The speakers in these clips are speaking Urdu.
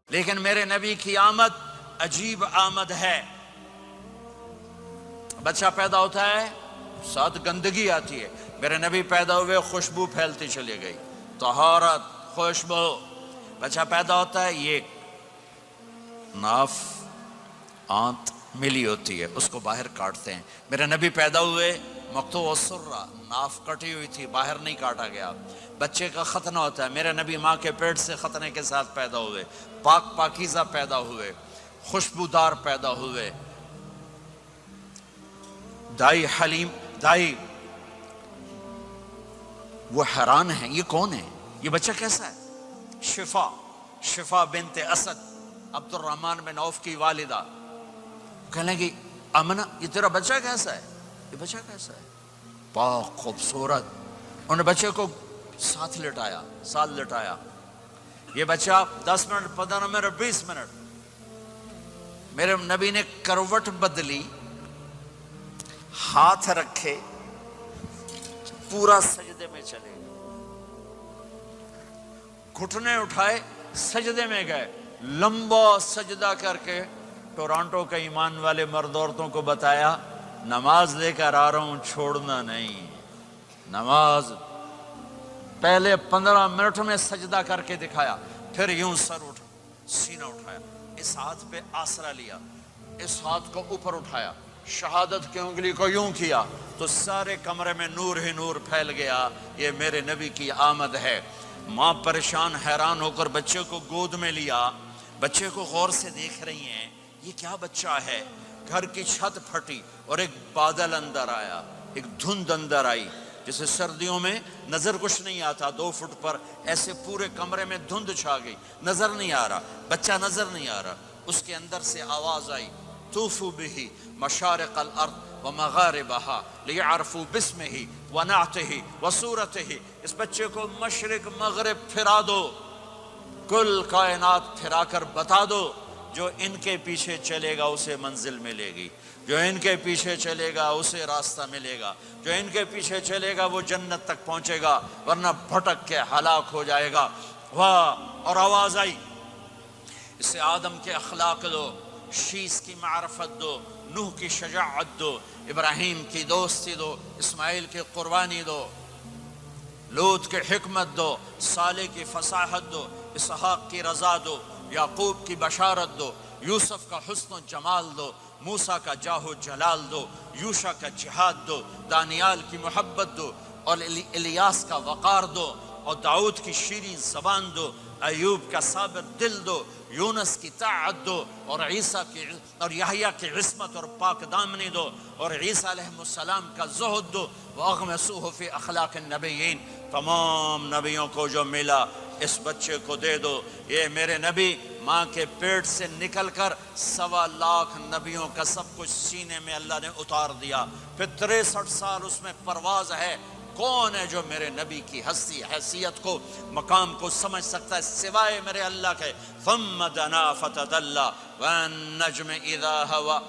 لیکن میرے نبی کی آمد عجیب آمد ہے۔ بچہ پیدا ہوتا ہے، ساتھ گندگی آتی ہے۔ میرے نبی پیدا ہوئے، خوشبو پھیلتی چلی گئی، طہارت، خوشبو۔ بچہ پیدا ہوتا ہے، یہ ناف آنت ملی ہوتی ہے، اس کو باہر کاٹتے ہیں۔ میرے نبی پیدا ہوئے، مقطوع السرہ، ناف کٹی ہوئی تھی، باہر نہیں کاٹا گیا۔ بچے کا ختنہ ہوتا ہے، میرے نبی ماں کے پیٹ سے ختنے کے ساتھ پیدا ہوئے، پاک پاکیزہ پیدا ہوئے، خوشبودار پیدا ہوئے۔ دائی حلیم، دائی وہ حیران ہیں، یہ کون ہے؟ یہ بچہ کیسا ہے؟ شفا بنت اسد، عبد الرحمن بن عوف کی والدہ، کہنے لگی آمنہ یہ تیرا بچہ کیسا ہے؟ یہ بچہ کیسا ہے؟ پاک، خوبصورت۔ انہوں نے بچے کو ساتھ لٹایا۔ یہ بچہ 10 منٹ، 15 منٹ، 20 منٹ، میرے نبی نے کروٹ بدلی، ہاتھ رکھے، پورا سجدے میں چلے گئے، گھٹنے اٹھائے، سجدے میں گئے، لمبا سجدہ کر کے ٹورانٹو کے ایمان والے مرد عورتوں کو بتایا نماز لے کر آ رہا ہوں، چھوڑنا نہیں۔ نماز پہلے 15 منٹ میں سجدہ کر کے دکھایا، پھر یوں سر اٹھا، سینہ اٹھایا، اس ہاتھ پہ آسرا لیا، اس ہاتھ کو اوپر اٹھایا، شہادت کی انگلی کو یوں کیا تو سارے کمرے میں نور ہی نور پھیل گیا۔ یہ میرے نبی کی آمد ہے۔ ماں پریشان، حیران ہو کر بچے کو گود میں لیا، بچے کو غور سے دیکھ رہی ہیں، یہ کیا بچہ ہے؟ گھر کی چھت پھٹی اور ایک بادل اندر آیا، ایک دھند اندر آئی، جیسے سردیوں میں نظر کچھ نہیں آتا 2 فٹ پر، ایسے پورے کمرے میں دھند چھا گئی، نظر نہیں آ رہا، بچہ نظر نہیں آ رہا۔ اس کے اندر سے آواز آئی، طوفوا بہ مشارق الارض ومغاربہا لیعرفوا باسمہ ونعتہ وصورتہ۔ اس بچے کو مشرق مغرب پھرا دو، کل کائنات پھرا کر بتا دو، جو ان کے پیچھے چلے گا اسے منزل ملے گی، جو ان کے پیچھے چلے گا اسے راستہ ملے گا، جو ان کے پیچھے چلے گا وہ جنت تک پہنچے گا، ورنہ بھٹک کے ہلاک ہو جائے گا۔ واہ! اور آواز آئی، اسے آدم کے اخلاق دو، شیس کی معرفت دو، نوح کی شجاعت دو، ابراہیم کی دوستی دو، اسماعیل کی قربانی دو، لوط کی حکمت دو، صالح کی فصاحت دو، اسحاق کی رضا دو، یعقوب کی بشارت دو، یوسف کا حسن و جمال دو، موسیٰ کا جاہ و جلال دو، یوشع کا جہاد دو، دانیال کی محبت دو، اور الیاس کا وقار دو، اور داؤد کی شیریں زبان دو، ایوب کا صابر دل دو، یونس کی طاعت دو، اور عیسیٰ کی اور یحییٰ کی عصمت اور پاک دامنی دو، اور عیسیٰ علیہ السلام کا زہد دو، وَأَغْمِسُوهُ فِي أَخْلَاقِ النَّبِيِّينَ۔ تمام نبیوں کو جو ملا اس بچے کو دے دو۔ یہ میرے نبی ماں کے پیٹ سے نکل کر 1.25 لاکھ نبیوں کا سب کچھ سینے میں اللہ نے اتار دیا، پھر 63 سال اس میں پرواز ہے۔ کون ہے جو میرے نبی کی ہستی، حیثیت کو، مقام کو سمجھ سکتا ہے سوائے میرے اللہ کے؟ ثم دنا فتدلى والنجم اذا هوى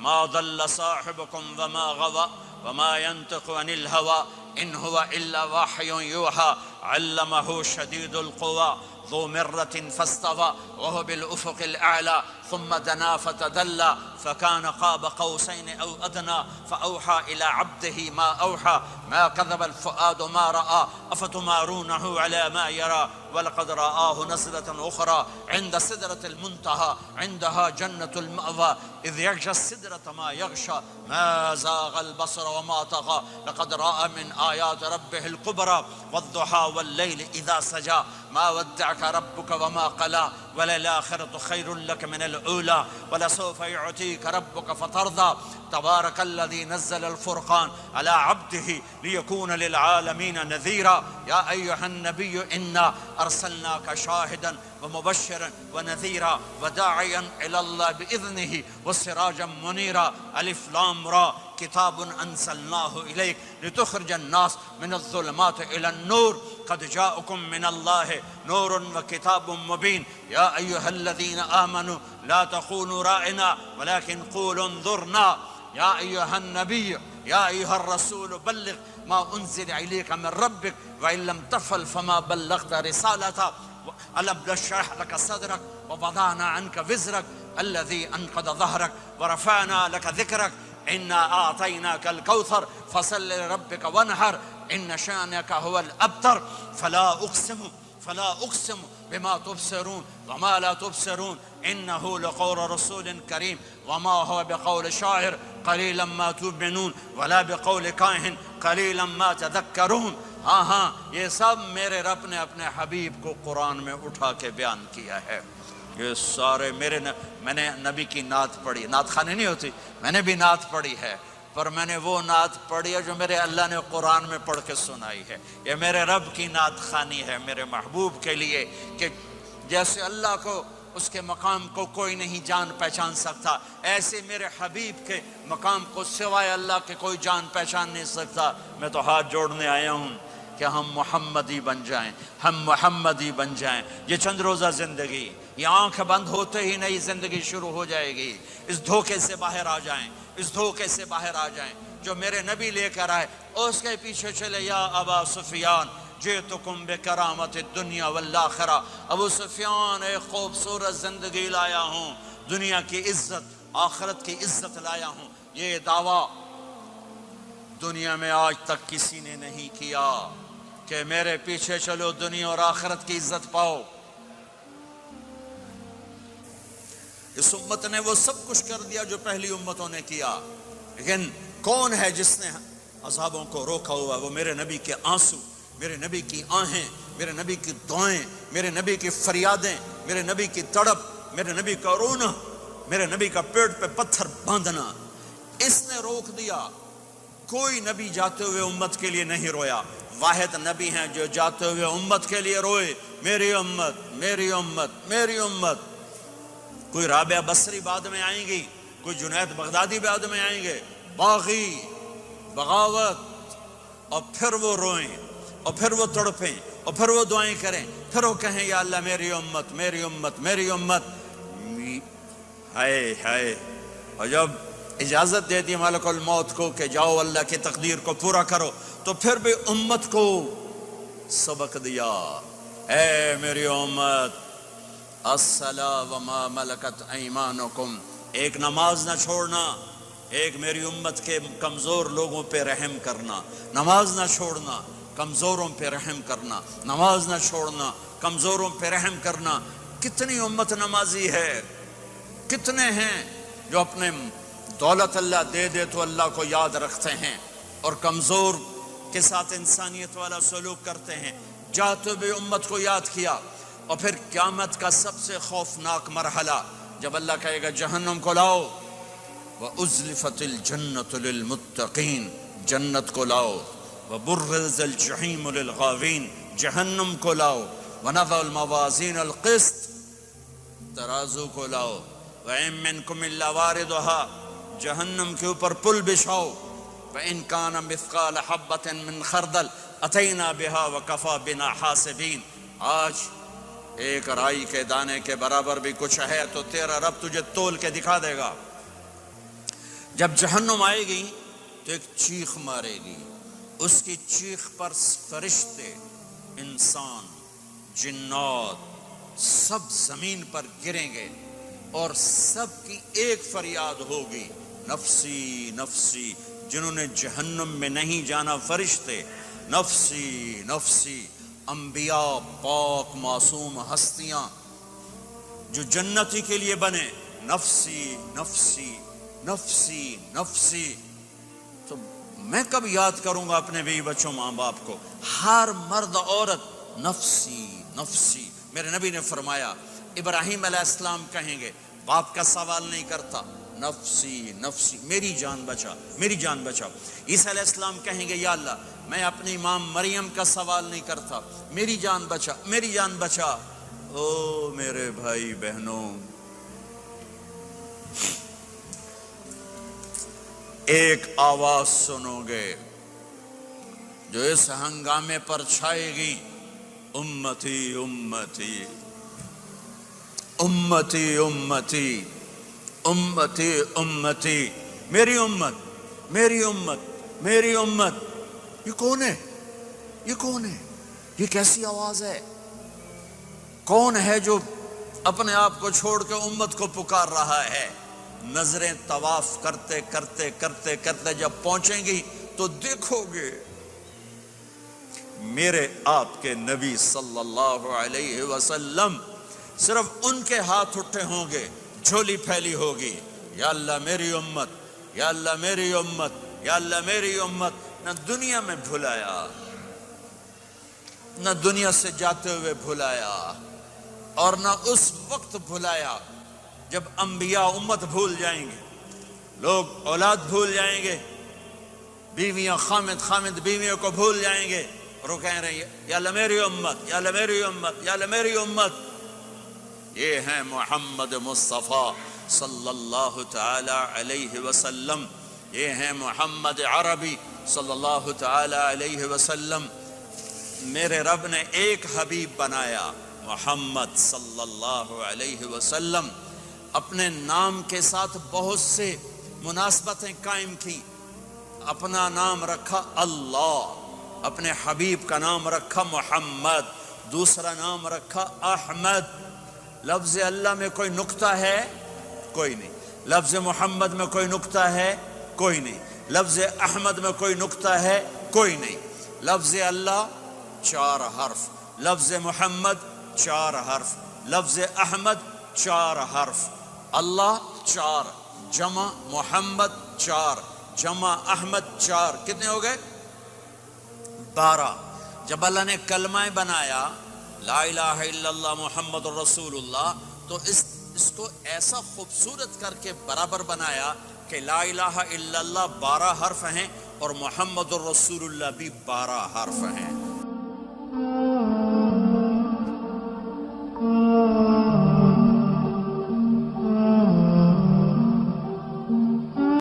ما ضل صاحبكم وما غوى وما ينطق عن الهوى ان هو الا وحي يوحى علمه شديد القوى ذو مرة فاستوى وهو بالأفق الأعلى ثم دنا فتدلى فكان قاب قوسين أو أدنى فأوحى إلى عبده ما أوحى ما كذب الفؤاد ما رأى أفتمارونه على ما يرى ولقد رآه نزلة أخرى عند سدرة المنتهى عندها جنة المأوى إذ يغشى السدرة ما يغشى ما زاغ البصر وما طغى لقد رأى من آيات ربه الكبرى والضحى والليل إذا سجى ما ودعك ربك وما قلى وللآخرة خير لك من الأولى ولسوف يعطيك ربك فترضى تبارك الذي نزل الفرقان على عبده ليكون للعالمين نذيرا يا أيها النبي إنا أرسلناك شاهدا ومبشرا ونذيرا وداعيا إلى الله بإذنه وسراجا منيرا ألف لام را كتاب أنزلناه إليك لتخرج الناس من الظلمات إلى النور قد جاءكم من الله نور وكتاب مبين يا أيها الذين آمنوا لا تقولوا رائنا ولكن قولوا انظرنا يا أيها النبي يا أيها الرسول بلغ ما أنزل إليك من ربك وإن لم تفعل فما بلغت رسالته ألم نشرح لك صدرك ووضعنا عنك وزرك الذي أنقض ظهرك ورفعنا لك ذكرك إنا أعطيناك الكوثر فصل لربك وانحر إن شانك هو الأبتر فلا أقسم بما تبصرون وما لا تبصرون إنه لقول رسول كريم وما هو بقول شاعر قليلا ما تؤمنون ولا بقول کاہن قلیلا ما تذکرون. ہاں یہ سب میرے رب نے اپنے حبیب کو قرآن میں اٹھا کے بیان کیا ہے. یہ سارے میں نے نبی کی نعت پڑھی. نعت خانی نہیں ہوتی، میں نے بھی نعت پڑھی ہے، پر میں نے وہ نعت پڑھی ہے جو میرے اللہ نے قرآن میں پڑھ کے سنائی ہے. یہ میرے رب کی نعت خانی ہے میرے محبوب کے لیے، کہ جیسے اللہ کو اس کے مقام کو کوئی نہیں جان پہچان سکتا، ایسے میرے حبیب کے مقام کو سوائے اللہ کے کوئی جان پہچان نہیں سکتا. میں تو ہاتھ جوڑنے آیا ہوں کہ ہم محمدی بن جائیں، ہم محمدی بن جائیں. یہ چند روزہ زندگی، یہ آنکھ بند ہوتے ہی نئی زندگی شروع ہو جائے گی. اس دھوکے سے باہر آ جائیں، اس دھوکے سے باہر آ جائیں جو میرے نبی لے کر آئے. اس کے پیچھے چلے. یا ابا سفیان جئتکم بکرامت الدنیا والآخرہ. ابو سفیان ایک خوبصورت زندگی لایا ہوں، دنیا کی عزت آخرت کی عزت لایا ہوں. یہ دعویٰ دنیا میں آج تک کسی نے نہیں کیا کہ میرے پیچھے چلو دنیا اور آخرت کی عزت پاؤ. اس امت نے وہ سب کچھ کر دیا جو پہلی امتوں نے کیا، لیکن کون ہے جس نے اصحابوں کو روکا ہوا؟ وہ میرے نبی کے آنسو، میرے نبی کی آہیں، میرے نبی کی دعائیں، میرے نبی کی فریادیں، میرے نبی کی تڑپ، میرے نبی کا رونا، میرے نبی کا پیٹ پہ پتھر باندھنا. اس نے روک دیا. کوئی نبی جاتے ہوئے امت کے لیے نہیں رویا. واحد نبی ہیں جو جاتے ہوئے امت کے لیے روئے، میری امت میری امت میری امت. کوئی رابعہ بصری بعد میں آئیں گی، کوئی جنید بغدادی بعد میں آئیں گے، باغی بغاوت، اور پھر وہ روئیں اور پھر وہ تڑپیں اور پھر وہ دعائیں کریں، پھر وہ کہیں یا اللہ میری امت میری امت میری امت. ہائے ہائے. اور جب اجازت دے دی ملک الموت کو کہ جاؤ اللہ کی تقدیر کو پورا کرو، تو پھر بھی امت کو سبق دیا. اے میری امت الصلاۃ وما ملکت ایمانکم. ایک نماز نہ چھوڑنا، ایک میری امت کے کمزور لوگوں پہ رحم کرنا. نماز نہ چھوڑنا، کمزوروں پہ رحم کرنا. نماز نہ چھوڑنا، کمزوروں پہ رحم کرنا. کتنی امت نمازی ہے، کتنے ہیں جو اپنے دولت اللہ دے دے تو اللہ کو یاد رکھتے ہیں اور کمزور کے ساتھ انسانیت والا سلوک کرتے ہیں. جاتے بھی امت کو یاد کیا. اور پھر قیامت کا سب سے خوفناک مرحلہ جب اللہ کہے گا جہنم کو لاؤ، وَأُزْلِفَتِ الْجَنَّةُ لِلْمُتَّقِينَ، جنت کو لاؤ. وَبُرِّزَ الْجَحِيمُ لِلْغَاوِينَ، جہنم کو لاؤ. وَنَضَعُ الْمَوَازِينَ الْقِسْطَ، ترازو کو لاؤ. وَإِن مِّنكُمْ إِلَّا وَارِدُهَا، جہنم کے اوپر پل بچھاؤ. وَإِن كَانَ مِثْقَالَ حَبَّةٍ مِّنْ خَرْدَلٍ أَتَيْنَا بِهَا وَكَفَى بِنَا حَاسِبِينَ. آج ایک رائی کے دانے کے برابر بھی کچھ ہے تو تیرا رب تجھے تول کے دکھا دے گا. جب جہنم آئے گی تو ایک چیخ مارے گی. اس کی چیخ پر فرشتے، انسان، جنات سب زمین پر گریں گے اور سب کی ایک فریاد ہوگی، نفسی نفسی. جنہوں نے جہنم میں نہیں جانا فرشتے، نفسی نفسی. انبیاء، پاک معصوم ہستیاں جو جنتی کے لیے بنے، نفسی نفسی نفسی نفسی. تو میں کب یاد کروں گا اپنے بیوی بچوں ماں باپ کو؟ ہر مرد عورت نفسی نفسی. میرے نبی نے فرمایا ابراہیم علیہ السلام کہیں گے، باپ کا سوال نہیں کرتا، نفسی نفسی، میری جان بچا میری جان بچا. عیسیٰ علیہ السلام کہیں گے یا اللہ میں اپنی ماں مریم کا سوال نہیں کرتا، میری جان بچا میری جان بچا. او میرے بھائی بہنوں، ایک آواز سنو گے جو اس ہنگامے پر چھائے گی، امتی امتی امتی امتی امتی امتی. میری امت میری امت میری امت. یہ کون ہے؟ یہ کون ہے؟ یہ کیسی آواز ہے؟ کون ہے جو اپنے آپ کو چھوڑ کے امت کو پکار رہا ہے؟ نظریں طواف کرتے کرتے کرتے کرتے جب پہنچیں گی تو دیکھو گے میرے آپ کے نبی صلی اللہ علیہ وسلم، صرف ان کے ہاتھ اٹھے ہوں گے، جھولی پھیلی ہوگی، یا اللہ میری امت، یا اللہ میری امت، یا اللہ میری امت۔ نہ دنیا میں بھلایا، نہ دنیا سے جاتے ہوئے بھلایا، اور نہ اس وقت بھلایا جب انبیاء امت بھول جائیں گے، لوگ اولاد بھول جائیں گے، بیویاں خامد بیویوں کو بھول جائیں گے، اور وہ کہہ رہے ہیں یا اللہ میری امت، یا اللہ میری امت، یا اللہ میری امت۔ یہ ہیں محمد مصطفیٰ صلی اللہ تعالی علیہ وسلم، یہ ہیں محمد عربی صلی اللہ تعالی علیہ وسلم۔ میرے رب نے ایک حبیب بنایا، محمد صلی اللہ علیہ وسلم۔ اپنے نام کے ساتھ بہت سے مناسبتیں قائم کی، اپنا نام رکھا اللہ، اپنے حبیب کا نام رکھا محمد، دوسرا نام رکھا احمد۔ لفظ اللہ میں کوئی نقطہ ہے؟ کوئی نہیں۔ لفظ محمد میں کوئی نقطہ ہے؟ کوئی نہیں۔ لفظ احمد میں کوئی نقطہ ہے؟ کوئی نہیں۔ لفظ اللہ 4 حرف، لفظ محمد 4 حرف، لفظ احمد 4 حرف۔ اللہ 4، جمع محمد 4، جمع احمد 4، کتنے ہو گئے؟ 12۔ جب اللہ نے کلمہ بنایا لا الہ الا اللہ محمد رسول اللہ، تو اس کو ایسا خوبصورت کر کے برابر بنایا کہ لا الہ الا اللہ 12 حرف ہیں اور محمد الرسول اللہ بھی 12 حرف ہیں۔